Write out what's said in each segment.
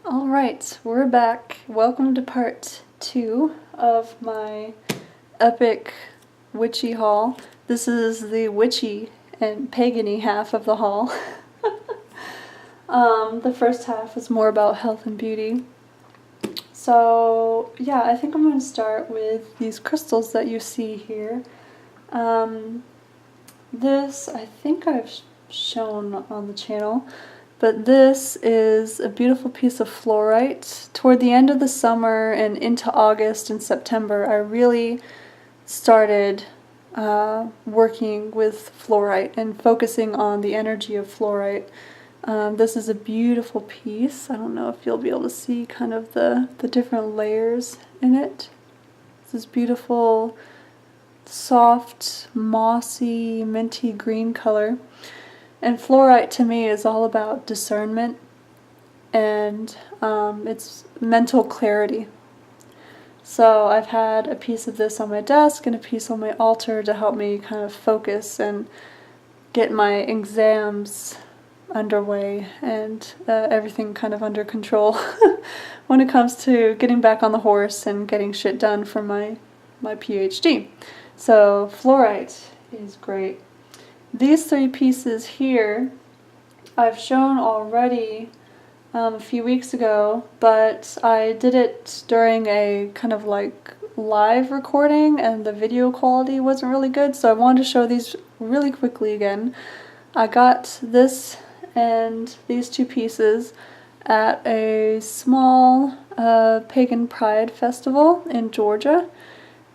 Alright, we're back. Welcome to part 2 of my epic witchy haul. This is the witchy and pagany half of the haul. The first half is more about health and beauty. So yeah, I think I'm going to start with these crystals that you see here. This I think I've shown on the channel. But this is a beautiful piece of fluorite. Toward the end of the summer and into August and September, I really started working with fluorite and focusing on the energy of fluorite. This is a beautiful piece. I don't know if you'll be able to see kind of the different layers in it. This is beautiful, soft, mossy, minty green color. And fluorite to me is all about discernment and it's mental clarity. So I've had a piece of this on my desk and a piece on my altar to help me kind of focus and get my exams underway and everything kind of under control when it comes to getting back on the horse and getting shit done for my PhD. So fluorite is great. These 3 pieces here I've shown already a few weeks ago, but I did it during a kind of like live recording and the video quality wasn't really good, so I wanted to show these really quickly again. I got this and these 2 pieces at a small pagan pride festival in Georgia.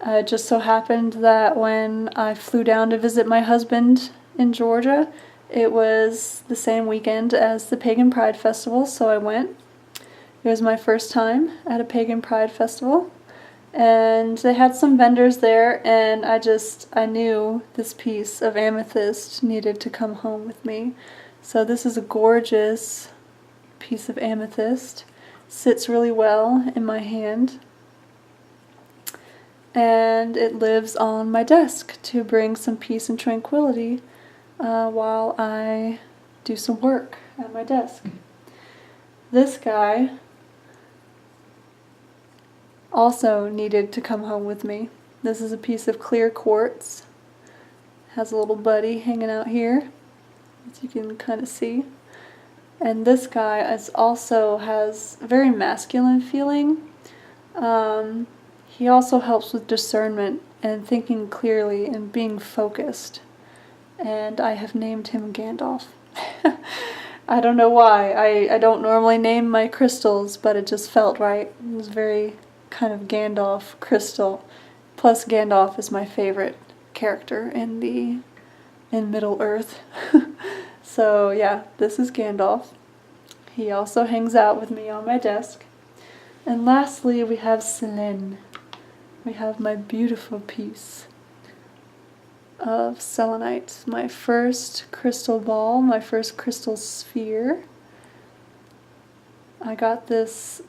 It just so happened that when I flew down to visit my husband in Georgia, it was the same weekend as the Pagan Pride Festival, so I went. It was my first time at a Pagan Pride Festival, and they had some vendors there, and I knew this piece of amethyst needed to come home with me. So this is a gorgeous piece of amethyst. Sits really well in my hand, and it lives on my desk to bring some peace and tranquility while I do some work at my desk. This guy also needed to come home with me. This is a piece of clear quartz. Has a little buddy hanging out here, as you can kind of see. And this guy also has very masculine feeling. He also helps with discernment and thinking clearly and being focused. And I have named him Gandalf. I don't know why. I don't normally name my crystals, but it just felt right. It was very kind of Gandalf crystal. Plus Gandalf is my favorite character in Middle Earth. So yeah, this is Gandalf. He also hangs out with me on my desk. And lastly, we have Salem. We have my beautiful piece of selenite, my first crystal ball, my first crystal sphere. I got this,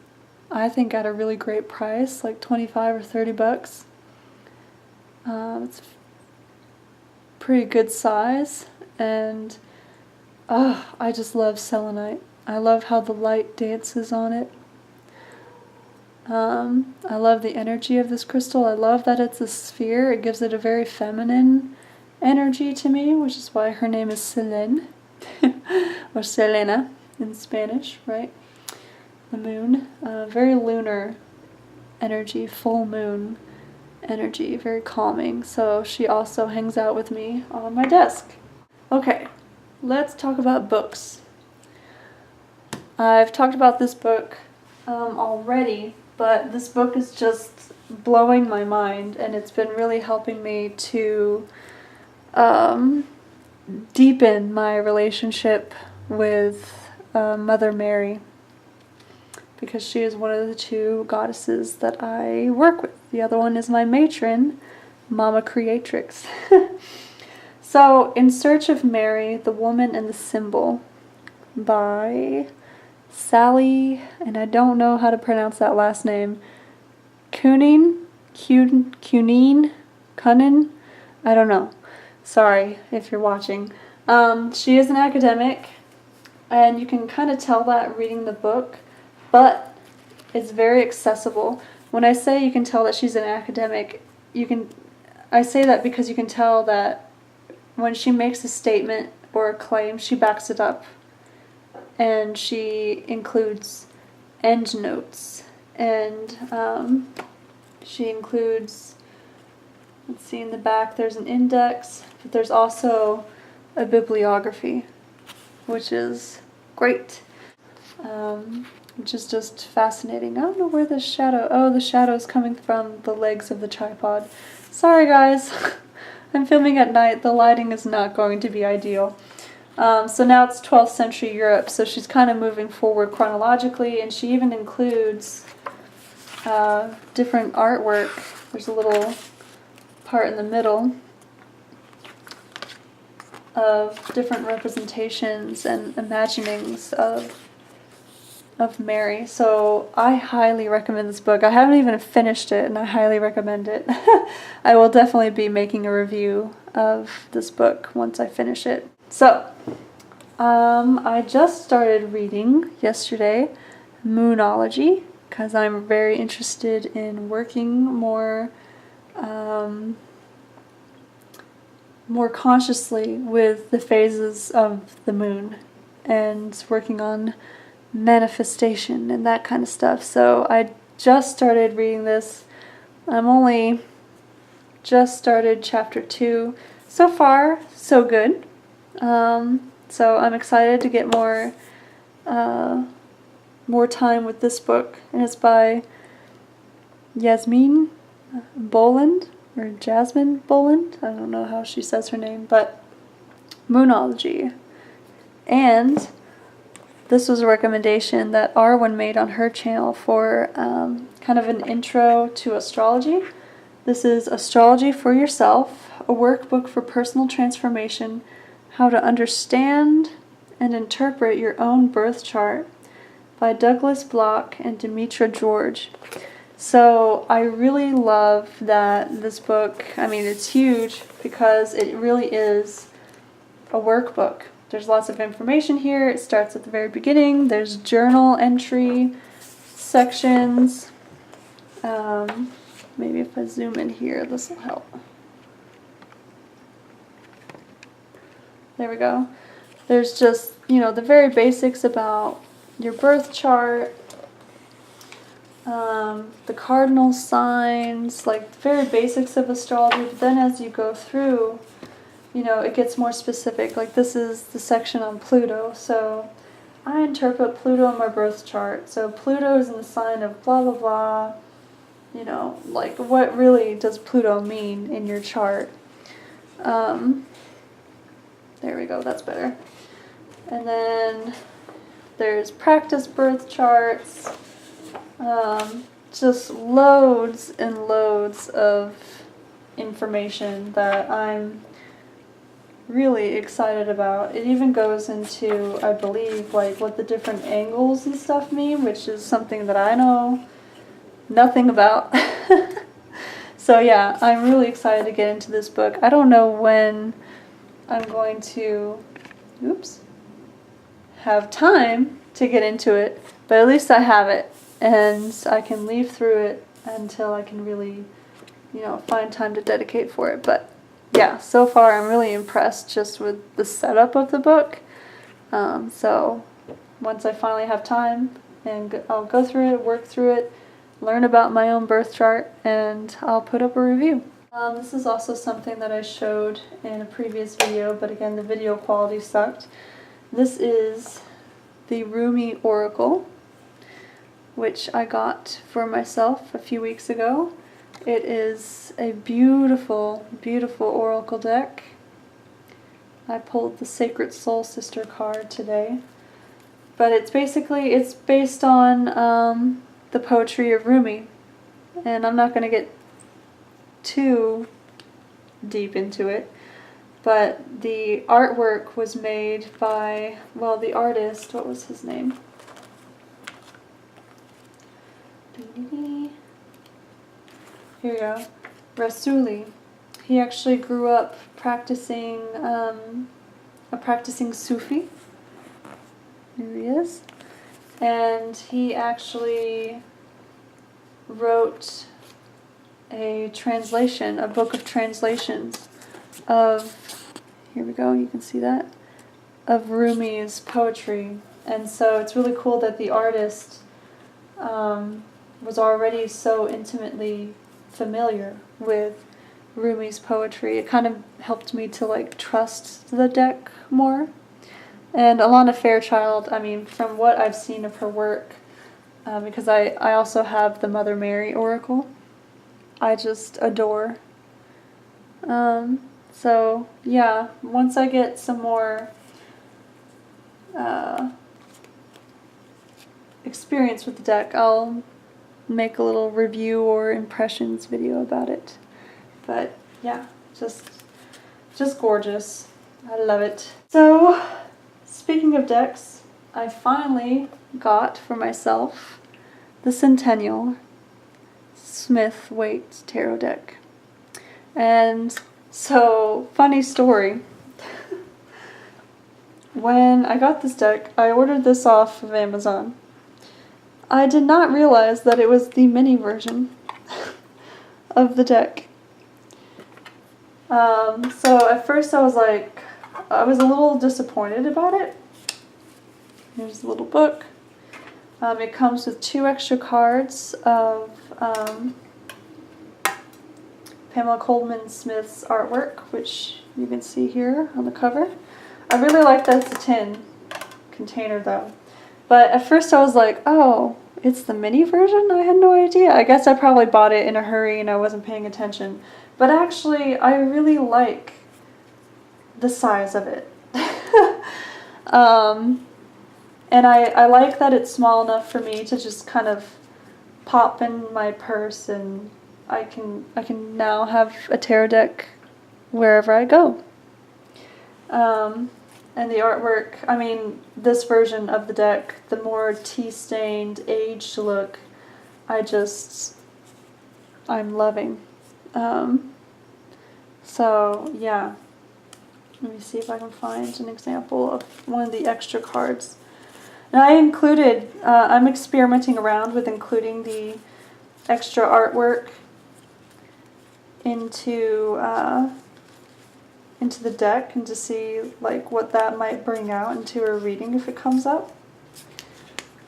I think, at a really great price, like 25 or 30 bucks. It's pretty good size, and I just love selenite. I love how the light dances on it. I love the energy of this crystal. I love that it's a sphere. It gives it a very feminine energy to me, which is why her name is Selene, or Selena in Spanish, right? The moon. Very lunar energy, full moon energy, very calming. So she also hangs out with me on my desk. Okay, let's talk about books. I've talked about this book already, but this book is just blowing my mind, and it's been really helping me to deepen my relationship with Mother Mary, because she is one of the 2 goddesses that I work with. The other one is my matron, Mama Creatrix. So, In Search of Mary, the Woman and the Symbol by Sally, and I don't know how to pronounce that last name, Kunin, I don't know. Sorry if you're watching. She is an academic, and you can kind of tell that reading the book. but it's very accessible. When I say you can tell that she's an academic, I say that because you can tell that when she makes a statement or a claim, she backs it up. And she includes endnotes. And she includes, let's see, in the back there's an index, but there's also a bibliography, which is great. Which is just fascinating. I don't know where the shadow... Oh, the shadow is coming from the legs of the tripod. Sorry, guys. I'm filming at night. The lighting is not going to be ideal. So now it's 12th century Europe, so she's kind of moving forward chronologically, and she even includes different artwork. There's a little part in the middle of different representations and imaginings of Mary. So I highly recommend this book. I haven't even finished it, and I highly recommend it. I will definitely be making a review of this book once I finish it. So, I just started reading yesterday Moonology, because I'm very interested in working more consciously with the phases of the moon and working on manifestation and that kind of stuff. So I just started reading this. I'm only just started chapter 2. So far, so good. So I'm excited to get more time with this book, and it's by Yasmin Boland, or Jasmine Boland. I don't know how she says her name, but Moonology. And this was a recommendation that Arwen made on her channel for kind of an intro to astrology. This is Astrology for Yourself, a workbook for personal transformation, how to understand and interpret your own birth chart, by Douglas Block and Demetra George. So I really love that this book, I mean, it's huge because it really is a workbook. There's lots of information here. It starts at the very beginning. There's journal entry sections. Maybe if I zoom in here, this will help. There we go. There's just, the very basics about your birth chart, the cardinal signs, like the very basics of astrology. But then as you go through, it gets more specific. Like this is the section on Pluto. So I interpret Pluto in my birth chart. So Pluto is in the sign of blah, blah, blah. Like what really does Pluto mean in your chart? There we go, that's better. And then there's practice birth charts. Just loads and loads of information that I'm really excited about. It even goes into, I believe, like what the different angles and stuff mean, which is something that I know nothing about. So yeah, I'm really excited to get into this book. I don't know when I'm going to, have time to get into it, but at least I have it, and I can leaf through it until I can really, find time to dedicate for it. But yeah, so far I'm really impressed just with the setup of the book. So once I finally have time, and I'll go through it, work through it, learn about my own birth chart, and I'll put up a review. This is also something that I showed in a previous video, but again the video quality sucked. This is the Rumi Oracle, which I got for myself a few weeks ago. It is a beautiful, beautiful oracle deck. I pulled the Sacred Soul Sister card today. But it's based on the poetry of Rumi. And I'm not going to get too deep into it. But the artwork was made by, well, the artist, what was his name? Here we go. Rasuli. He actually grew up practicing, a practicing Sufi. Here he is. and he actually wrote a translation, a book of translations of, here we go, you can see that, of Rumi's poetry. And so it's really cool that the artist was already so intimately familiar with Rumi's poetry. It kind of helped me to like trust the deck more. And Alana Fairchild, I mean, from what I've seen of her work, because I also have the Mother Mary Oracle, I just adore. So yeah, once I get some more experience with the deck, I'll make a little review or impressions video about it. But yeah, just gorgeous. I love it. So speaking of decks, I finally got for myself the Centennial Smith Waite Tarot deck. And so, funny story. When I got this deck, I ordered this off of Amazon. I did not realize that it was the mini version of the deck. So at first I was like, I was a little disappointed about it. Here's the little book. It comes with 2 extra cards of Pamela Coleman Smith's artwork, which you can see here on the cover. I really like that it's a tin container though. But at first I was like, oh, it's the mini version? I had no idea. I guess I probably bought it in a hurry and I wasn't paying attention. But actually, I really like the size of it. And I like that it's small enough for me to just kind of pop in my purse, and I can now have a tarot deck wherever I go. And the artwork, I mean, this version of the deck, the more tea-stained, aged look, I'm loving. So, yeah. Let me see if I can find an example of one of the extra cards. And I included, I'm experimenting around with including the extra artwork into the deck, and to see like what that might bring out into a reading if it comes up.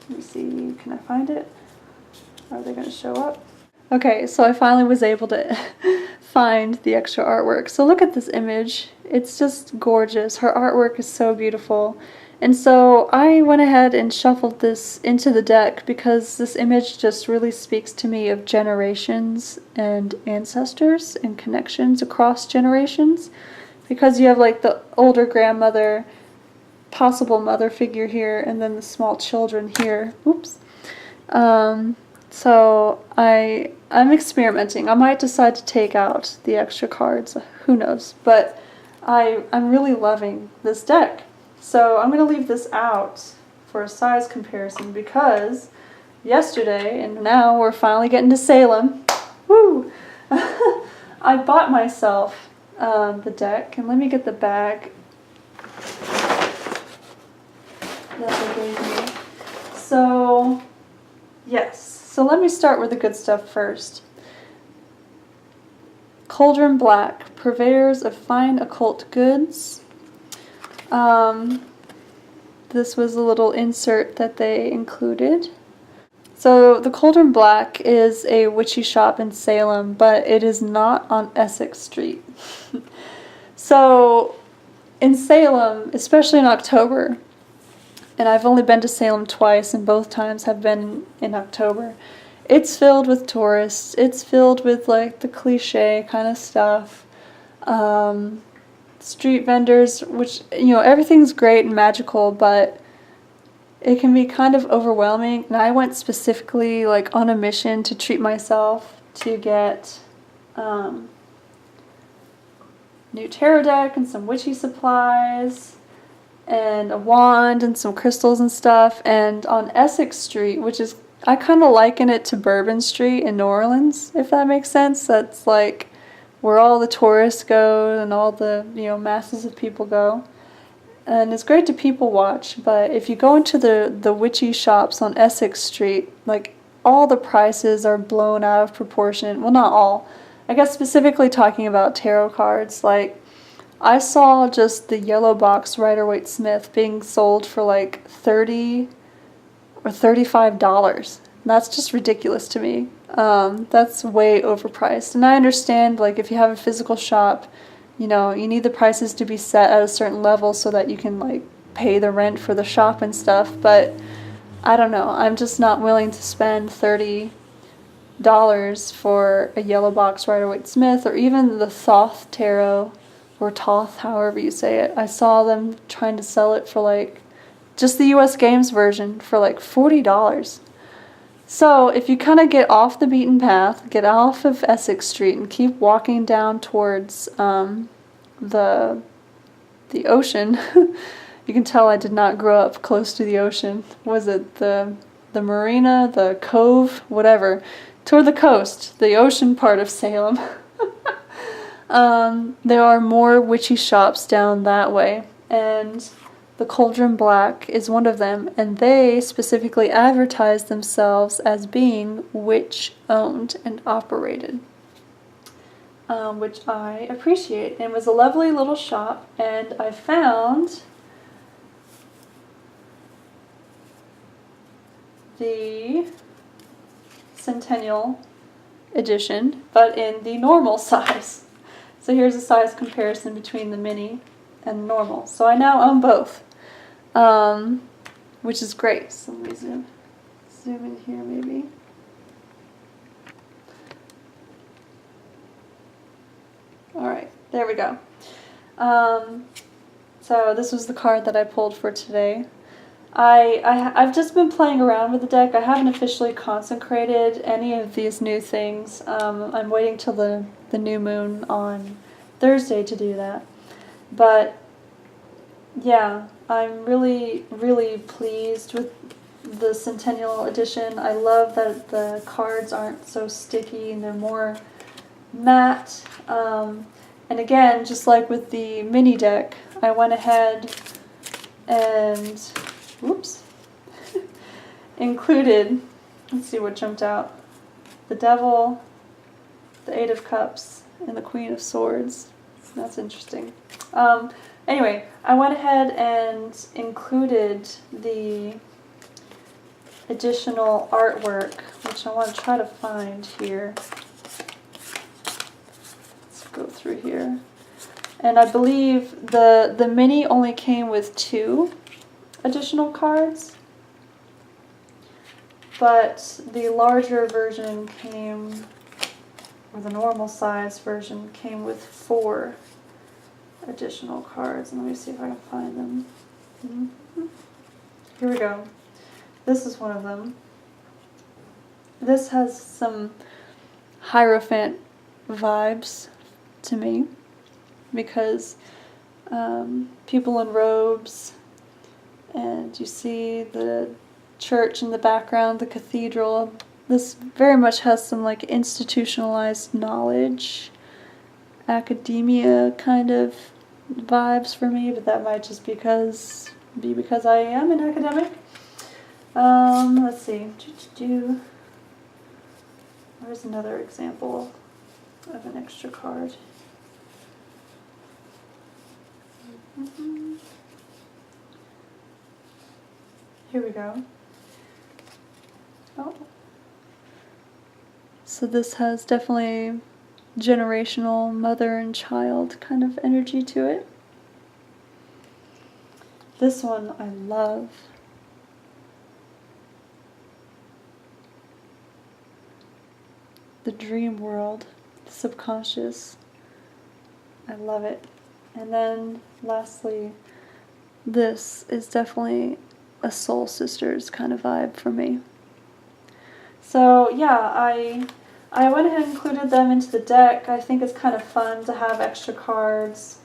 Let me see, can I find it? Are they going to show up? Okay, so I finally was able to find the extra artwork. So look at this image. It's just gorgeous. Her artwork is so beautiful. And so I went ahead and shuffled this into the deck because this image just really speaks to me of generations and ancestors and connections across generations. Because you have like the older grandmother, possible mother figure here, and then the small children here. Oops. So I'm experimenting. I might decide to take out the extra cards. Who knows? But I'm really loving this deck. So I'm going to leave this out for a size comparison because yesterday, and now we're finally getting to Salem. Woo! I bought myself the deck, and let me get the bag that they gave me. So, yes. So let me start with the good stuff first. Cauldron Black, purveyors of fine occult goods. This was a little insert that they included. So the Cauldron Black is a witchy shop in Salem, but it is not on Essex Street. So in Salem, especially in October, and I've only been to Salem twice, and both times have been in October, it's filled with tourists. It's filled with like the cliche kind of stuff. Street vendors, which, you know, everything's great and magical, but it can be kind of overwhelming. And I went specifically like on a mission to treat myself to get new tarot deck and some witchy supplies and a wand and some crystals and stuff. And on Essex Street, which is, I kind of liken it to Bourbon Street in New Orleans, if that makes sense. That's like where all the tourists go and all the, you know, masses of people go. and it's great to people watch, but if you go into the Witchy shops on Essex Street, like, all the prices are blown out of proportion. Well, not all. I guess specifically talking about tarot cards, like, I saw just the yellow box Rider-Waite-Smith being sold for like $30 or $35. That's just ridiculous to me. That's way overpriced. And I understand, like, if you have a physical shop, you know, you need the prices to be set at a certain level so that you can, like, pay the rent for the shop and stuff, but I don't know. I'm just not willing to spend $30 for a yellow box Rider-Waite-Smith, or even the Thoth Tarot, or Toth, however you say it. I saw them trying to sell it for, like, just the US Games version for like $40. So if you kind of get off the beaten path, get off of Essex Street and keep walking down towards the ocean, you can tell I did not grow up close to the ocean. Was it the marina, the cove, whatever, toward the coast, the ocean part of Salem. There are more witchy shops down that way, and the Cauldron Black is one of them, and they specifically advertise themselves as being witch-owned and operated, which I appreciate. And it was a lovely little shop, and I found the Centennial edition, but in the normal size. So here's a size comparison between the mini and normal. So I now own both, which is great. So let me zoom in here maybe. Alright, there we go. So this was the card that I pulled for today. I've just been playing around with the deck. I haven't officially consecrated any of these new things. I'm waiting till the new moon on Thursday to do that. But yeah, I'm really, really pleased with the Centennial edition. I love that the cards aren't so sticky and they're more matte. And again, just like with the mini deck, I went ahead and whoops, included, let's see what jumped out, the Devil, the Eight of Cups, and the Queen of Swords. That's interesting. Anyway, I went ahead and included the additional artwork, which I want to try to find here. Let's go through here. And I believe the mini only came with 2 additional cards, but the larger version came, or the normal size version came with 4 additional cards. And let me see if I can find them. Here we go. This is one of them. This has some Hierophant vibes to me, because people in robes, and you see the church in the background, the cathedral. This very much has some like institutionalized knowledge, academia kind of vibes for me, but that might just be because I am an academic. Let's see. Where's another example of an extra card? Here we go. Oh. So this has definitely generational mother and child kind of energy to it. This one I love. The dream world, the subconscious. I love it. And then lastly, this is definitely a Soul Sisters kind of vibe for me. So yeah, I went ahead and included them into the deck. I think it's kind of fun to have extra cards.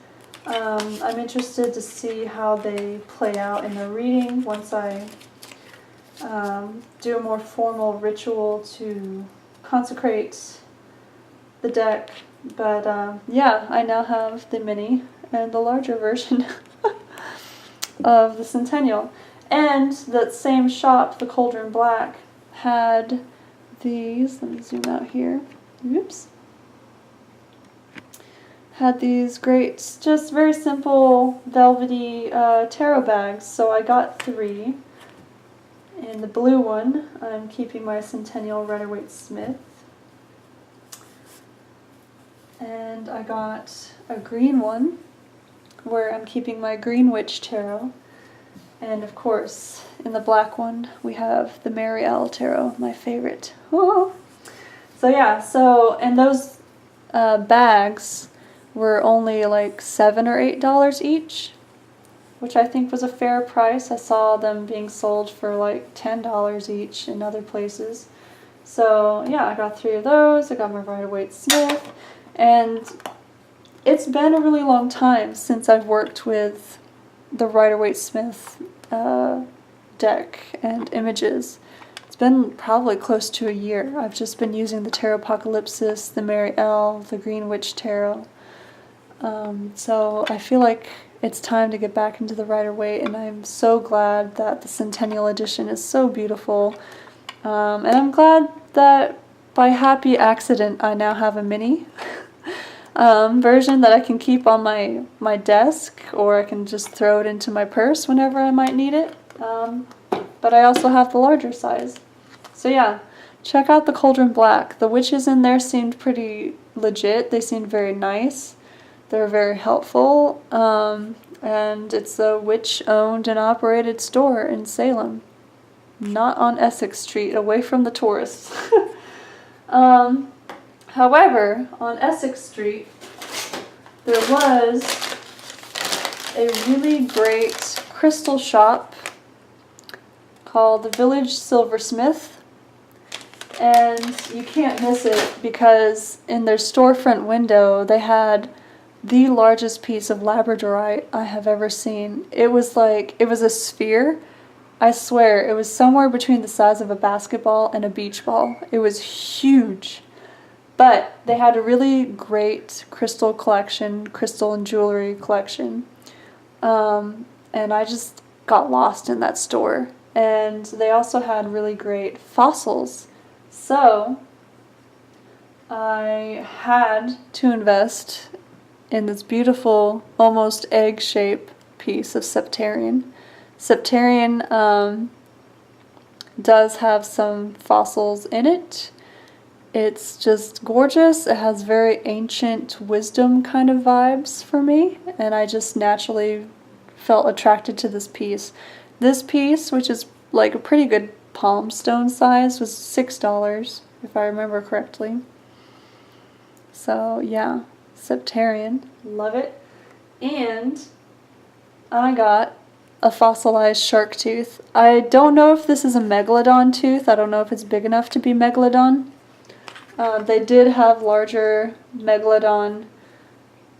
I'm interested to see how they play out in the reading once I do a more formal ritual to consecrate the deck. But yeah, I now have the mini and the larger version. of the Centennial. And that same shop, the Cauldron Black, had these, let me zoom out here, oops, had these great, just very simple velvety tarot bags. So I got 3. In the blue one, I'm keeping my Centennial Rider-Waite-Smith. And I got a green one, where I'm keeping my Green Witch Tarot. And of course, in the black one, we have the Mary L Tarot, my favorite. So yeah, and those bags were only like $7 or $8 each, which I think was a fair price. I saw them being sold for like $10 each in other places. So yeah, I got 3 of those. I got my Rider-Waite-Smith. And it's been a really long time since I've worked with the Rider-Waite-Smith deck and images. It's been probably close to a year. I've just been using the Tarot Apocalypsis, the Mary L, the Green Witch Tarot. So I feel like it's time to get back into the Rider-Waite, and I'm so glad that the Centennial Edition is so beautiful. And I'm glad that by happy accident I now have a mini version that I can keep on my desk, or I can just throw it into my purse whenever I might need it. But I also have the larger size. So yeah, check out the Cauldron Black. The witches in there seemed pretty legit. They seemed very nice. They're very helpful. And it's a witch-owned and operated store in Salem. Not on Essex Street, away from the tourists. However, on Essex Street, there was a really great crystal shop called the Village Silversmith, and you can't miss it because in their storefront window they had the largest piece of labradorite I have ever seen. It was a sphere. I swear, it was somewhere between the size of a basketball and a beach ball. It was huge. But they had a really great crystal collection, crystal and jewelry collection. And I just got lost in that store. And they also had really great fossils. So I had to invest in this beautiful, almost egg-shaped piece of Septarian. Septarian does have some fossils in it. It's just gorgeous. It has very ancient wisdom kind of vibes for me, and I just naturally felt attracted to this piece. This piece, which is like a pretty good palm stone size, was $6, if I remember correctly. So yeah, Septarian, love it. And I got a fossilized shark tooth. I don't know if this is a megalodon tooth. I don't know if it's big enough to be megalodon. They did have larger megalodon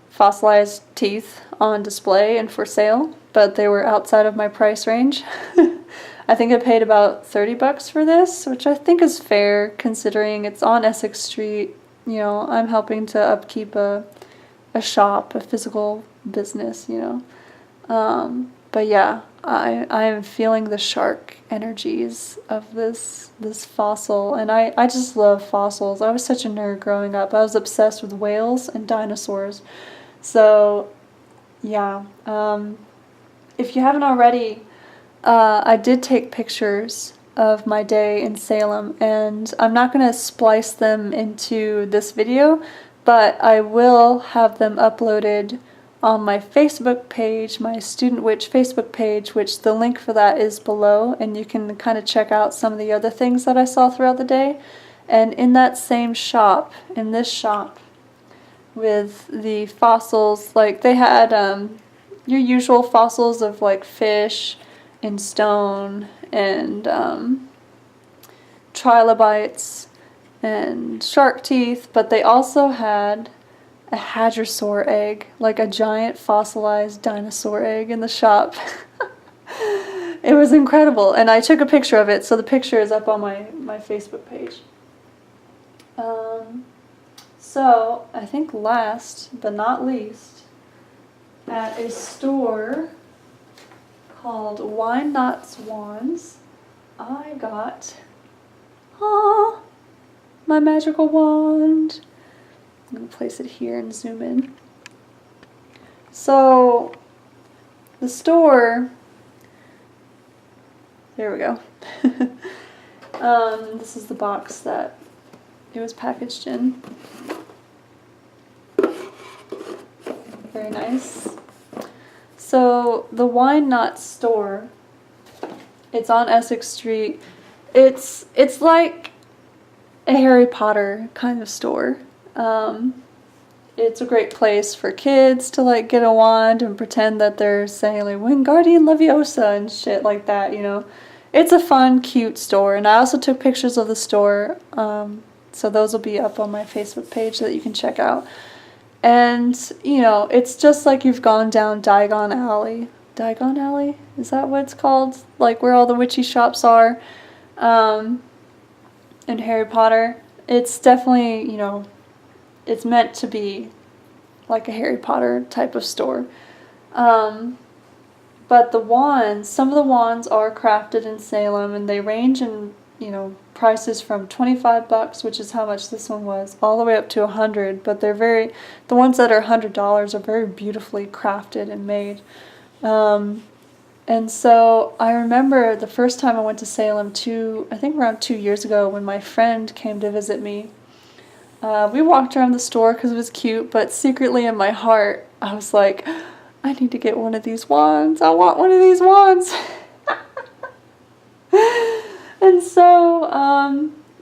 fossilized teeth on display and for sale, but they were outside of my price range. I think I paid about $30 for this, which I think is fair considering it's on Essex Street. You know, I'm helping to upkeep a shop, a physical business, you know. But yeah, I am feeling the shark energies of this fossil, and I just love fossils. I was such a nerd growing up. I was obsessed with whales and dinosaurs. So yeah, if you haven't already, I did take pictures of my day in Salem, and I'm not going to splice them into this video, but I will have them uploaded on my Facebook page, my StudentWitch Facebook page, which the link for that is below, and you can kind of check out some of the other things that I saw throughout the day. And in that same shop, in this shop, with the fossils, like they had your usual fossils of like fish and stone and trilobites and shark teeth, but they also had a hadrosaur egg, like a giant fossilized dinosaur egg in the shop. It was incredible, and I took a picture of it, so the picture is up on my Facebook page. So I think last but not least, at a store called Wine Knots Wands. I got, oh, my magical wand. I'm going to place it here and zoom in. So, the store, there we go. This is the box that it was packaged in. Very nice. So, the Wine Knot store, it's on Essex Street. It's like a Harry Potter kind of store. It's a great place for kids to like get a wand and pretend that they're saying like Wingardium Leviosa and shit like that, you know. It's a fun, cute store, and I also took pictures of the store, so those will be up on my Facebook page that you can check out. And, you know, it's just like you've gone down Diagon Alley. Diagon Alley? Is that what it's called? Like where all the witchy shops are in Harry Potter. It's definitely, you know, it's meant to be like a Harry Potter type of store. But the wands, some of the wands are crafted in Salem, and they range in, you know, prices from $25, which is how much this one was, all the way up to $100. But they're very, the ones that are $100 are very beautifully crafted and made. And so I remember the first time I went to Salem, I think around 2 years ago, when my friend came to visit me. We walked around the store because it was cute, but secretly in my heart, I was like, I need to get one of these wands. I want one of these wands. And so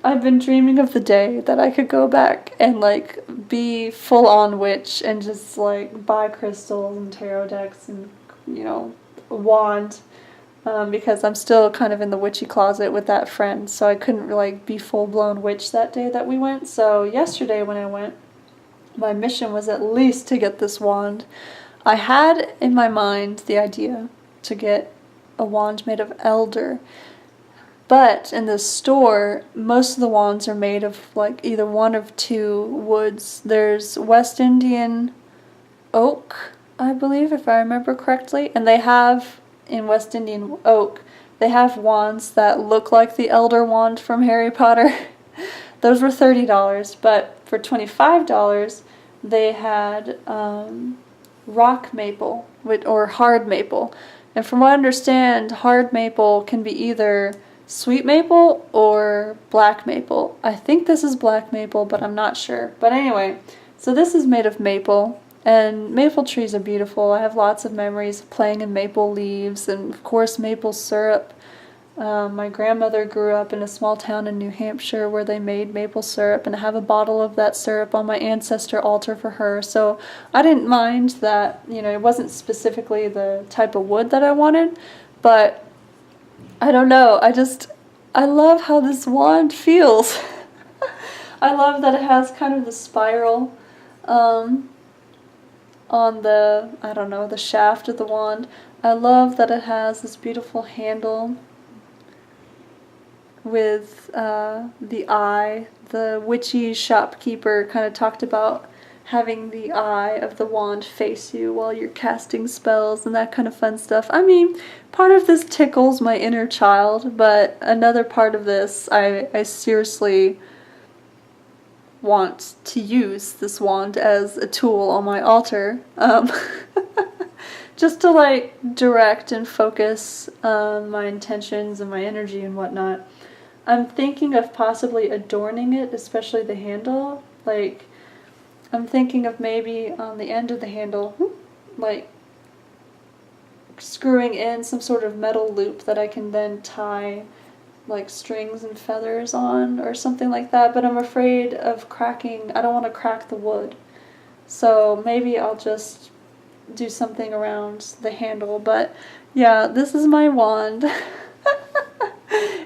I've been dreaming of the day that I could go back and like be full on witch and just like buy crystals and tarot decks and, you know, a wand. Because I'm still kind of in the witchy closet with that friend, so I couldn't like be full-blown witch that day that we went. So yesterday when I went, my mission was at least to get this wand. I had in my mind the idea to get a wand made of elder, but in the store, most of the wands are made of like either one of two woods. There's West Indian oak, I believe, if I remember correctly, and they have in West Indian oak, they have wands that look like the Elder Wand from Harry Potter. Those were $30, but for $25, they had rock maple or hard maple. And from what I understand, hard maple can be either sweet maple or black maple. I think this is black maple, but I'm not sure. But anyway, so this is made of maple. And maple trees are beautiful. I have lots of memories of playing in maple leaves and, of course, maple syrup. My grandmother grew up in a small town in New Hampshire where they made maple syrup, and I have a bottle of that syrup on my ancestor altar for her. So I didn't mind that, you know, it wasn't specifically the type of wood that I wanted, but I don't know. I love how this wand feels. I love that it has kind of the spiral on the, I don't know, the shaft of the wand. I love that it has this beautiful handle with the eye. The witchy shopkeeper kind of talked about having the eye of the wand face you while you're casting spells and that kind of fun stuff. I mean, part of this tickles my inner child, but another part of this, I seriously want to use this wand as a tool on my altar, just to like direct and focus my intentions and my energy and whatnot. I'm thinking of possibly adorning it, especially the handle. Like, I'm thinking of maybe on the end of the handle, like screwing in some sort of metal loop that I can then tie like strings and feathers on or something like that, but I'm afraid of cracking. I don't want to crack the wood, so maybe I'll just do something around the handle. But yeah, this is my wand.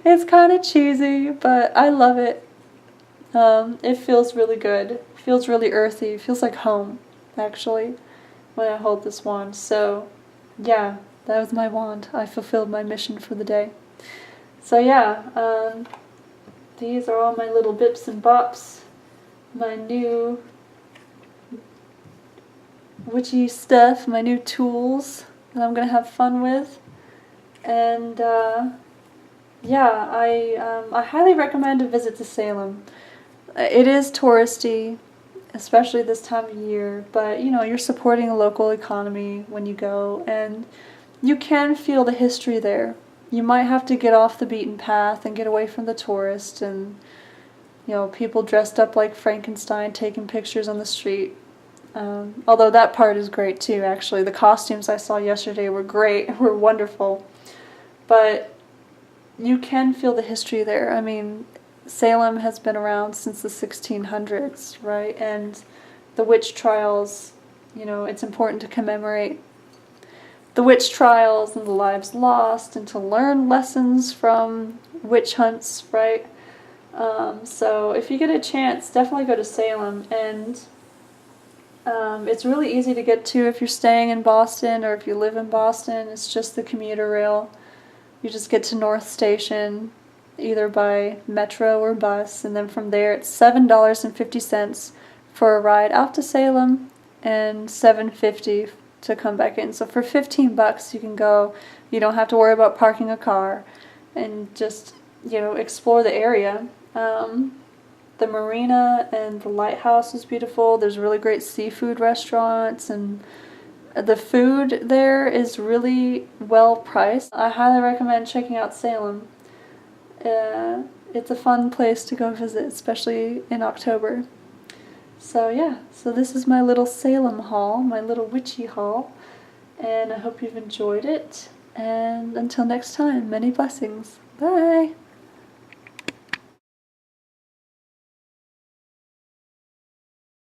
It's kind of cheesy, but I love it. It feels really good. It feels really earthy. It feels like home, actually, when I hold this wand. So yeah, that was my wand. I fulfilled my mission for the day. So yeah, these are all my little bips and bops, my new witchy stuff, my new tools that I'm going to have fun with. And yeah, I highly recommend a visit to Salem. It is touristy, especially this time of year, but you know, you're supporting a local economy when you go, and you can feel the history there. You might have to get off the beaten path and get away from the tourists and, you know, people dressed up like Frankenstein taking pictures on the street. Although that part is great too, actually. The costumes I saw yesterday were great, were wonderful. But you can feel the history there. I mean, Salem has been around since the 1600s, right? And the witch trials, you know, it's important to commemorate the witch trials and the lives lost and to learn lessons from witch hunts, right? So if you get a chance, definitely go to Salem. And it's really easy to get to if you're staying in Boston or if you live in Boston. It's just the commuter rail. You just get to North Station either by metro or bus, and then from there it's $7.50 for a ride out to Salem and $7.50 to come back in. So for $15 you can go. You don't have to worry about parking a car and just, you know, explore the area. The marina and the lighthouse is beautiful. There's really great seafood restaurants, and the food there is really well priced. I highly recommend checking out Salem. It's a fun place to go visit, especially in October. So yeah, so this is my little Salem haul, my little witchy haul, and I hope you've enjoyed it. And until next time, many blessings. Bye!